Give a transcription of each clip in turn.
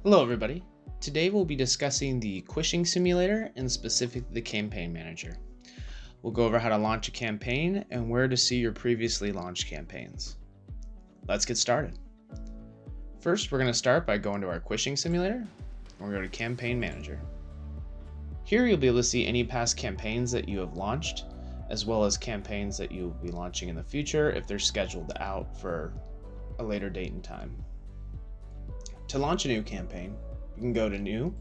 Hello everybody. Today we'll be discussing the Quishing simulator and specifically the campaign manager. We'll go over how to launch a campaign and where to see your previously launched campaigns. Let's get started. First, we're going to start by going to our Quishing simulator and we'll go to campaign manager. Here you'll be able to see any past campaigns that you have launched, as well as campaigns that you'll be launching in the future if they're scheduled out for a later date and time. To launch a new campaign, we can go to New.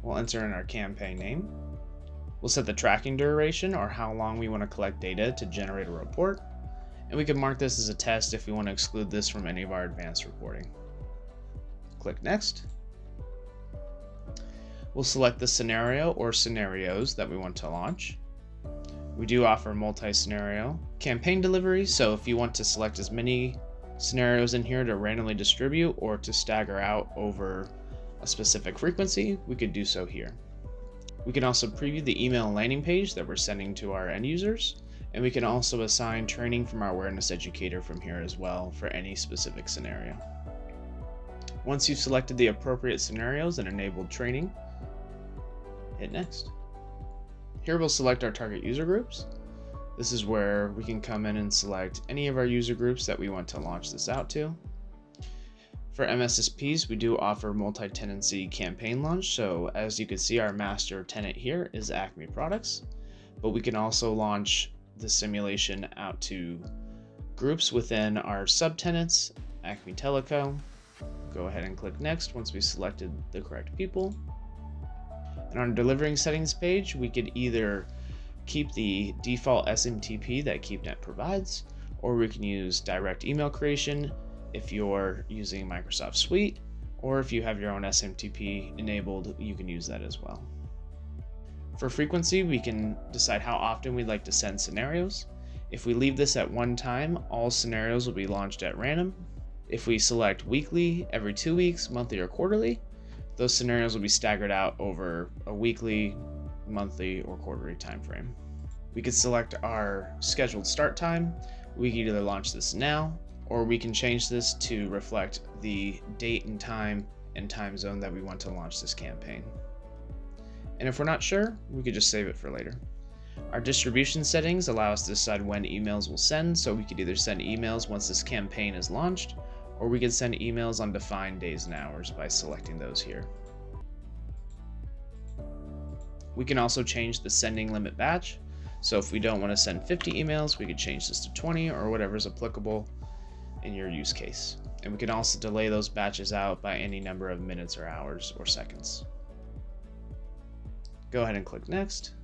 We'll enter in our campaign name. We'll set the tracking duration or how long we want to collect data to generate a report. And we can mark this as a test if we want to exclude this from any of our advanced reporting. Click Next. We'll select the scenario or scenarios that we want to launch. We do offer multi-scenario campaign delivery, so if you want to select as many scenarios in here to randomly distribute or to stagger out over a specific frequency, we could do so here. We can also preview the email landing page that we're sending to our end users, and we can also assign training from our awareness educator from here as well for any specific scenario. Once you've selected the appropriate scenarios and enabled training, hit Next. Here we'll select our target user groups. This is where we can come in and select any of our user groups that we want to launch this out to. For MSSPs, we do offer multi-tenancy campaign launch. So as you can see, our master tenant here is Acme Products, but we can also launch the simulation out to groups within our subtenants, Acme Teleco. Go ahead and click Next once we selected the correct people. And on our delivering settings page, we could either keep the default SMTP that Keepnet provides, or we can use direct email creation if you're using Microsoft Suite, or if you have your own SMTP enabled, you can use that as well. For frequency, we can decide how often we'd like to send scenarios. If we leave this at one time, all scenarios will be launched at random. If we select weekly, every 2 weeks, monthly, or quarterly, those scenarios will be staggered out over a weekly, monthly, or quarterly time frame. We could select our scheduled start time. We can either launch this now, or we can change this to reflect the date and time zone that we want to launch this campaign. And if we're not sure, we could just save it for later. Our distribution settings allow us to decide when emails will send, so we could either send emails once this campaign is launched, or we could send emails on defined days and hours by selecting those here. We can also change the sending limit batch. So if we don't want to send 50 emails, we could change this to 20 or whatever is applicable in your use case. And we can also delay those batches out by any number of minutes or hours or seconds. Go ahead and click Next.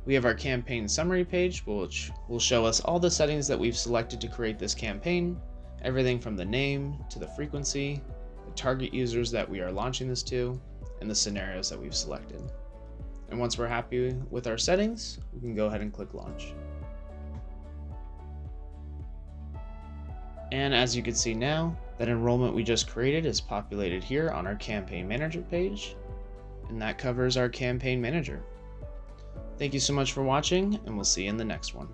We have our campaign summary page, which will show us all the settings that we've selected to create this campaign, everything from the name to the frequency, the target users that we are launching this to, and the scenarios that we've selected. And once we're happy with our settings, we can go ahead and click Launch. And as you can see now, that enrollment we just created is populated here on our campaign manager page, and that covers our campaign manager. Thank you so much for watching, and we'll see you in the next one.